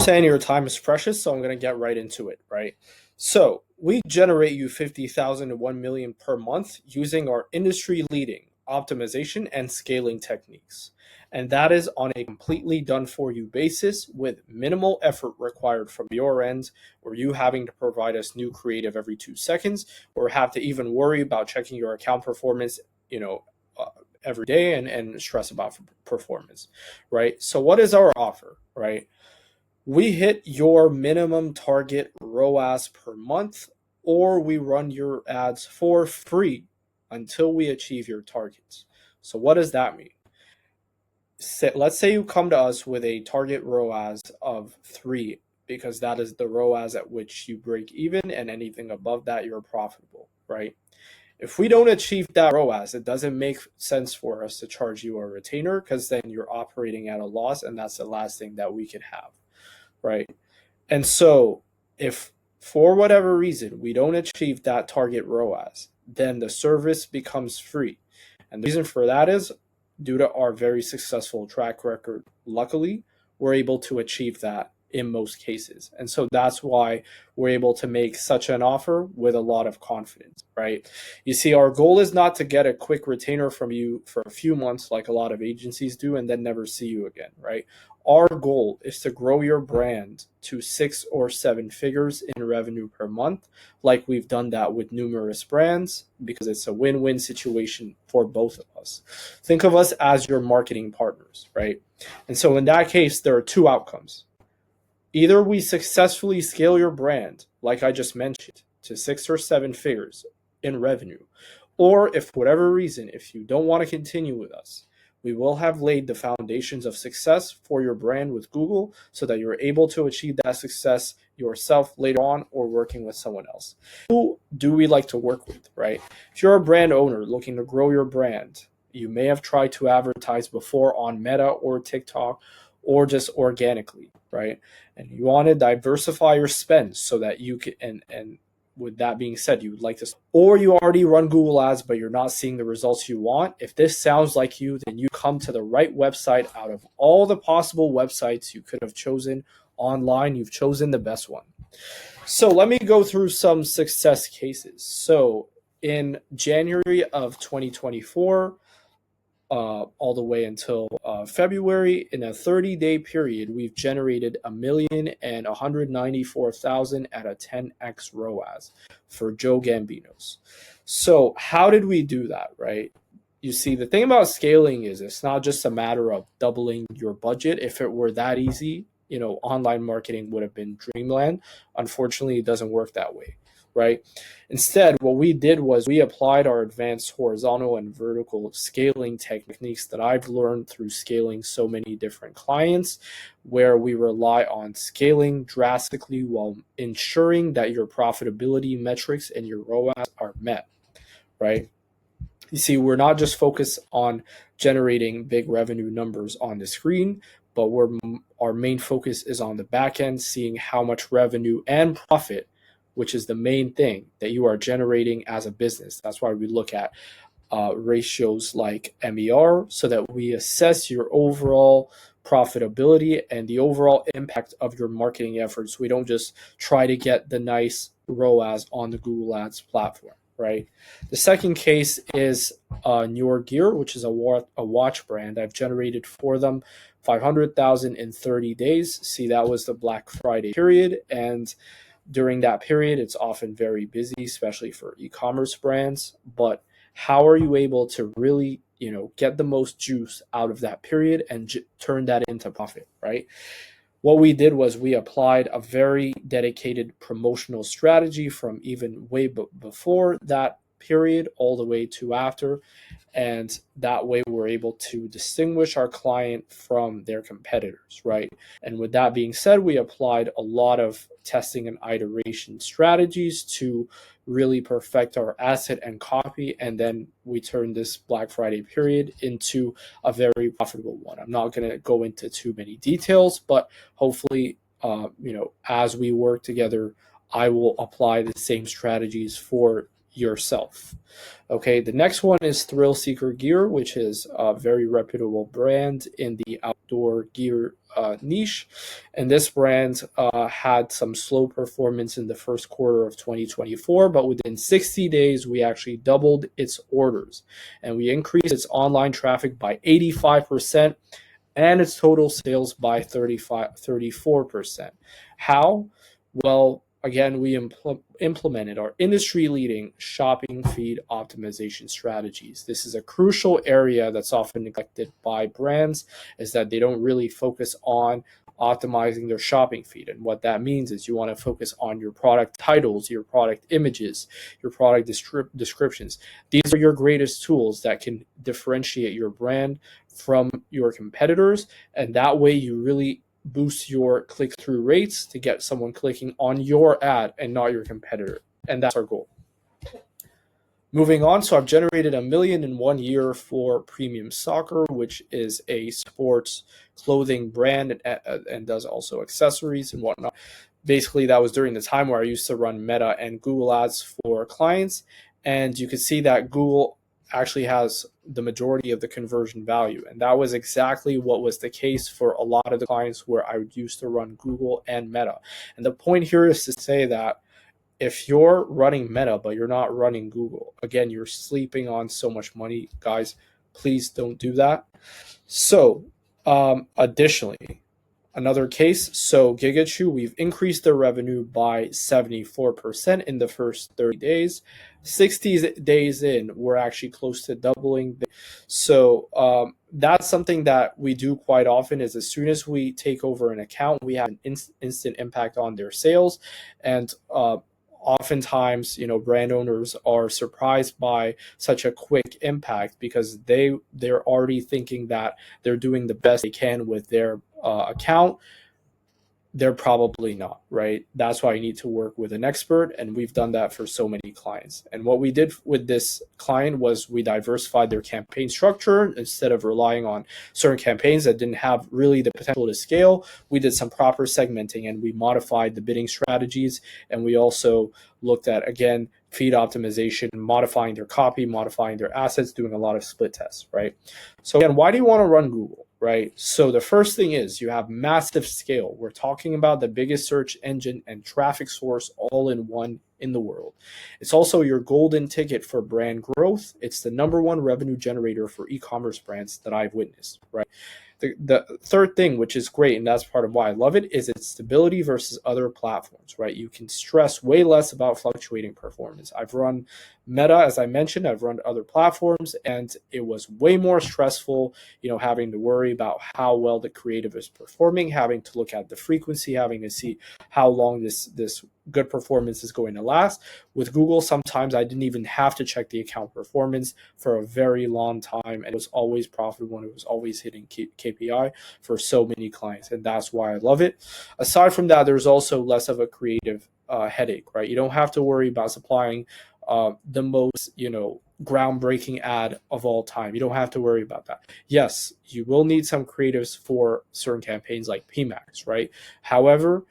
saying your time is precious, so I'm going to get right into it, right? So we generate you 50,000 to 1 million per month using our industry leading optimization and scaling techniques. And that is on a completely done for you basis with minimal effort required from your end, or you having to provide us new creative every 2 seconds, or have to even worry about checking your account performance, you know, uh, every day and stress about performance, right? So what is our offer, right? We hit your minimum target ROAS per month, or we run your ads for free until we achieve your targets. So, what does that mean? Let's say you come to us with a target ROAS of 3, because that is the ROAS at which you break even, and anything above that, you're profitable, right? If we don't achieve that ROAS, it doesn't make sense for us to charge you a retainer, because then you're operating at a loss, and that's the last thing that we could have, right? And so, if for whatever reason we don't achieve that target ROAS, then the service becomes free. And the reason for that is due to our very successful track record. Luckily, we're able to achieve that in most cases. And so that's why we're able to make such an offer with a lot of confidence, right? You see, our goal is not to get a quick retainer from you for a few months like a lot of agencies do and then never see you again, right? Our goal is to grow your brand to 6 or 7 figures in revenue per month, like we've done that with numerous brands, because it's a win-win situation for both of us. Think of us as your marketing partners, right? And so in that case, there are two outcomes. Either we successfully scale your brand, like I just mentioned, to 6 or 7 figures in revenue, or if for whatever reason, if you don't want to continue with us, we will have laid the foundations of success for your brand with Google so that you're able to achieve that success yourself later on or working with someone else. Who do we like to work with, right? If you're a brand owner looking to grow your brand, you may have tried to advertise before on Meta or TikTok or just organically, right? And you want to diversify your spend so that you can, and with that being said, you would like to, or you already run Google ads, but you're not seeing the results you want. If this sounds like you, then you come to the right website. Out of all the possible websites you could have chosen online, you've chosen the best one. So let me go through some success cases. So in January of 2024, all the way until February, in a 30-day period, we've generated 1,194,000 at a 10x ROAS for Joe Gambino's. So how did we do that, right? You see, the thing about scaling is it's not just a matter of doubling your budget. If it were that easy, online marketing would have been dreamland. Unfortunately, it doesn't work that way, right? Instead, what we did was we applied our advanced horizontal and vertical scaling techniques that I've learned through scaling so many different clients, where we rely on scaling drastically while ensuring that your profitability metrics and your ROAS are met, right? You see, we're not just focused on generating big revenue numbers on the screen, but our main focus is on the back end, seeing how much revenue and profit, which is the main thing that you are generating as a business. That's why we look at ratios like MER, so that we assess your overall profitability and the overall impact of your marketing efforts. We don't just try to get the nice ROAS on the Google Ads platform, right? The second case is Newer Gear, which is a watch brand. I've generated for them 500,000 in 30 days. See, that was the Black Friday period, and during that period, it's often very busy, especially for e-commerce brands. But how are you able to really, get the most juice out of that period and turn that into profit, right? What we did was we applied a very dedicated promotional strategy from even way before that period all the way to after. And that way we're able to distinguish our client from their competitors, right? And with that being said, we applied a lot of testing and iteration strategies to really perfect our asset and copy. And then we turned this Black Friday period into a very profitable one. I'm not going to go into too many details, but hopefully, as we work together, I will apply the same strategies for yourself. Okay, the next one is Thrill Seeker Gear, which is a very reputable brand in the outdoor gear niche. And this brand had some slow performance in the first quarter of 2024, but within 60 days, we actually doubled its orders and we increased its online traffic by 85% and its total sales by 34%. How? Well, again, we implemented our industry leading shopping feed optimization strategies. This is a crucial area that's often neglected by brands, is that they don't really focus on optimizing their shopping feed. And what that means is you want to focus on your product titles, your product images, your product descriptions. These are your greatest tools that can differentiate your brand from your competitors. And that way you really boost your click-through rates to get someone clicking on your ad and not your competitor. And that's our goal. Moving on, so I've generated $1 million in 1 year for Premium Soccer, which is a sports clothing brand and does also accessories and whatnot. Basically, that was during the time where I used to run Meta and Google ads for clients. And you can see that Google actually has the majority of the conversion value. And that was exactly what was the case for a lot of the clients where I used to run Google and Meta. And the point here is to say that if you're running Meta, but you're not running Google, again, you're sleeping on so much money. Guys, please don't do that. So, additionally, another case, so Gigachu, we've increased their revenue by 74% in the first 30 days. 60 days in, we're actually close to doubling. So that's something that we do quite often is as soon as we take over an account, we have an instant impact on their sales. And oftentimes, brand owners are surprised by such a quick impact because they're already thinking that they're doing the best they can with their account. They're probably not, right? That's why you need to work with an expert, and we've done that for so many clients. And what we did with this client was we diversified their campaign structure. Instead of relying on certain campaigns that didn't have really the potential to scale, we did some proper segmenting and we modified the bidding strategies. And we also looked at, again, feed optimization, modifying their copy, modifying their assets, doing a lot of split tests, right? So again, why do you want to run Google? Right. So the first thing is you have massive scale. We're talking about the biggest search engine and traffic source all in one in the world. It's also your golden ticket for brand growth. It's the number one revenue generator for e-commerce brands that I've witnessed, right? The third thing, which is great, and that's part of why I love it, is its stability versus other platforms, right? You can stress way less about fluctuating performance. I've run Meta, as I mentioned, I've run other platforms, and it was way more stressful, having to worry about how well the creative is performing, having to look at the frequency, having to see how long this good performance is going to last. With Google, sometimes I didn't even have to check the account performance for a very long time, and it was always profitable and it was always hitting KPI for so many clients, and that's why I love it. Aside from that, there's also less of a creative headache, right? You don't have to worry about supplying the most, groundbreaking ad of all time. You don't have to worry about that. Yes, you will need some creatives for certain campaigns like PMAX, right? However,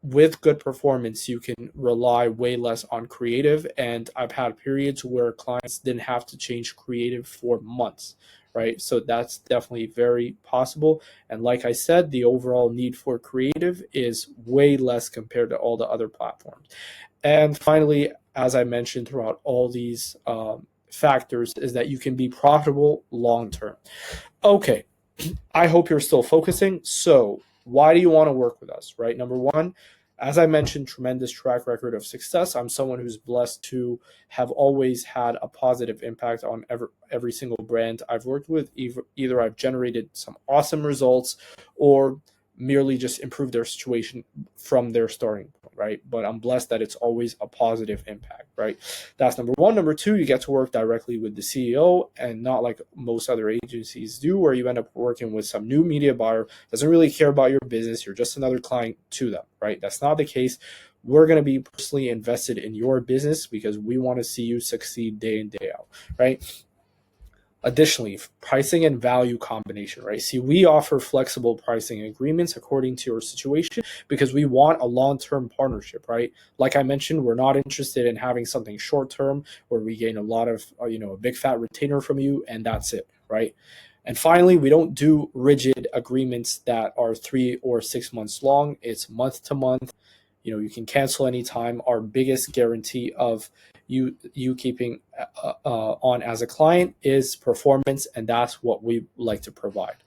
with good performance, you can rely way less on creative. And I've had periods where clients didn't have to change creative for months, right? So that's definitely very possible. And like I said, the overall need for creative is way less compared to all the other platforms. And finally, as I mentioned throughout all these factors, is that you can be profitable long term. Okay, I hope you're still focusing. So why do you want to work with us, right? Number one, as I mentioned, tremendous track record of success. I'm someone who's blessed to have always had a positive impact on every single brand I've worked with. Either I've generated some awesome results or merely just improved their situation from their starting point, right? But I'm blessed that it's always a positive impact, right? That's number one. Number two, you get to work directly with the CEO and not like most other agencies do, where you end up working with some new media buyer, doesn't really care about your business. You're just another client to them, right? That's not the case. We're going to be personally invested in your business because we want to see you succeed day in, day out, right? Additionally, pricing and value combination, right? See, we offer flexible pricing agreements according to your situation because we want a long-term partnership, right? Like I mentioned, we're not interested in having something short-term where we gain a lot of, a big fat retainer from you and that's it, right? And finally, we don't do rigid agreements that are 3 or 6 months long. It's month to month. You can cancel anytime. Our biggest guarantee of you keeping on as a client is performance, and that's what we like to provide,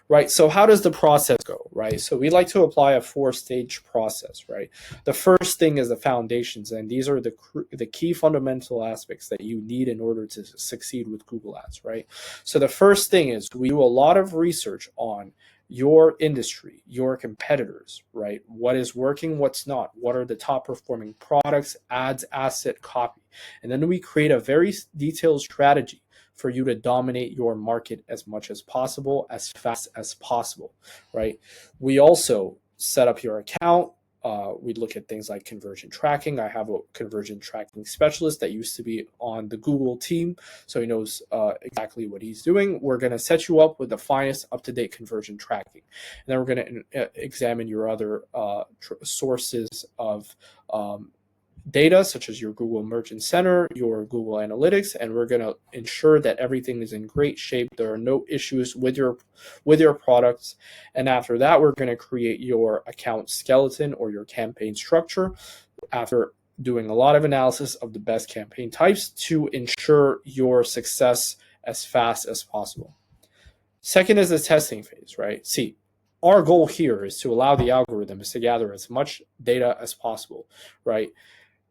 right? So how does the process go, right? So we like to apply a 4-stage process, right? The first thing is the foundations, and these are the key fundamental aspects that you need in order to succeed with Google Ads, right? So the first thing is we do a lot of research on your industry, your competitors, right? What is working, what's not? What are the top performing products, ads, asset, copy? And then we create a very detailed strategy for you to dominate your market as much as possible, as fast as possible, right? We also set up your account. We look at things like conversion tracking. I have a conversion tracking specialist that used to be on the Google team, so he knows exactly what he's doing. We're going to set you up with the finest up-to-date conversion tracking. And then we're going to examine your other sources of data, such as your Google Merchant Center, your Google Analytics, and we're going to ensure that everything is in great shape. There are no issues with your products. And after that, we're going to create your account skeleton or your campaign structure after doing a lot of analysis of the best campaign types to ensure your success as fast as possible. Second is the testing phase, right? See, our goal here is to allow the algorithms to gather as much data as possible, right?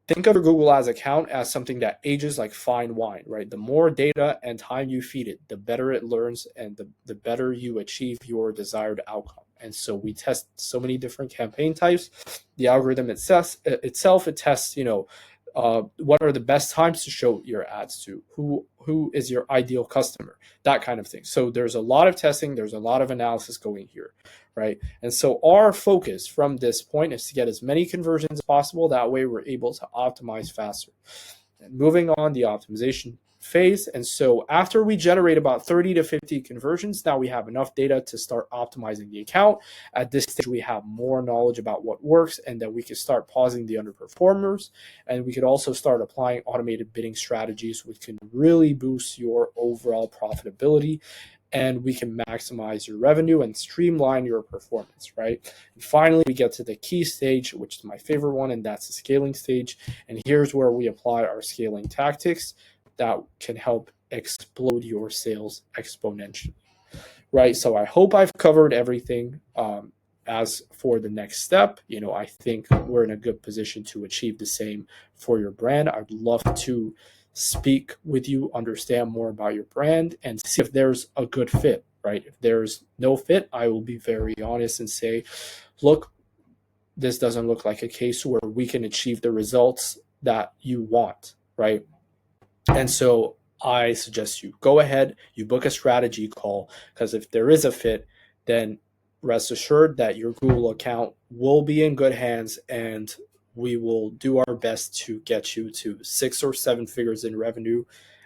Think of your Google Ads account as something that ages like fine wine, right? The more data and time you feed it, the better it learns and the better you achieve your desired outcome. And so we test so many different campaign types. The algorithm itself it tests, what are the best times to show your ads to, who is your ideal customer, that kind of thing. So there's a lot of testing, there's a lot of analysis going here, right? And so our focus from this point is to get as many conversions as possible. That way we're able to optimize faster. And moving on, the optimization phase. And so after we generate about 30 to 50 conversions, now we have enough data to start optimizing the account. At this stage, we have more knowledge about what works, and then we can start pausing the underperformers. And we could also start applying automated bidding strategies, which can really boost your overall profitability. And we can maximize your revenue and streamline your performance, right? And finally, we get to the key stage, which is my favorite one, and that's the scaling stage. And here's where we apply our scaling tactics that can help explode your sales exponentially, right? So I hope I've covered everything. As for the next step, I think we're in a good position to achieve the same for your brand. I'd love to speak with you, understand more about your brand, and see if there's a good fit, right? If there's no fit, I will be very honest and say, look, this doesn't look like a case where we can achieve the results that you want, right? And so I suggest you go ahead, you book a strategy call, because if there is a fit, then rest assured that your Google account will be in good hands, and we will do our best to get you to 6 or 7 figures in revenue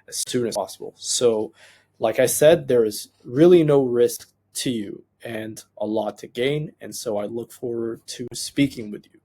as soon as possible. So, like I said, there is really no risk to you and a lot to gain. And so I look forward to speaking with you.